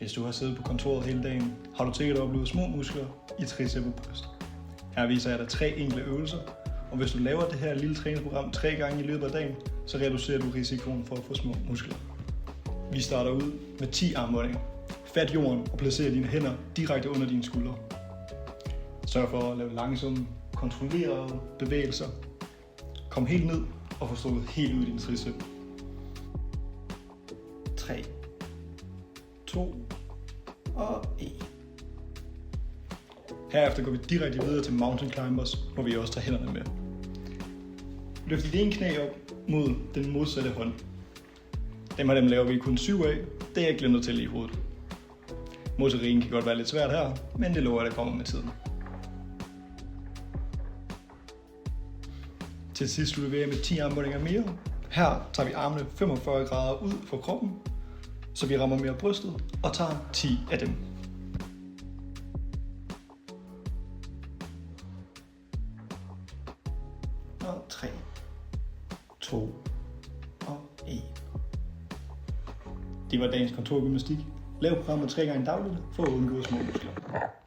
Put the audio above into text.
Hvis du har siddet på kontoret hele dagen, har du sikkert oplevet små muskler i tricep og bryst. Her viser jeg dig 3 enkle øvelser, og hvis du laver det her lille træningsprogram 3 gange i løbet af dagen, så reducerer du risikoen for at få små muskler. Vi starter ud med 10 armbøjninger. Fat jorden og placer dine hænder direkte under dine skuldre. Sørg for at lave langsomme, kontrollerede bevægelser. Kom helt ned og få strukket helt ud i din tricep. 3, 2 og 1. Herefter går vi direkte videre til mountain climbers, hvor vi også tager hænderne med. Løft dit ene knæ op mod den modsatte hånd. Dem laver vi kun 7 af, det er jeg glemt at tælle i hovedet. Motorikken kan godt være lidt svært her, men det lover jeg, der kommer med tiden. Til sidst slutter vi af med 10 armbøjninger mere. Her tager vi armene 45 grader ud fra kroppen, så vi rammer mere brystet og tager 10 af dem. Og 3, 2 og 1. Det var dagens kontorgymnastik. Lav programmet 3 gange dagligt for at undgå små muskler.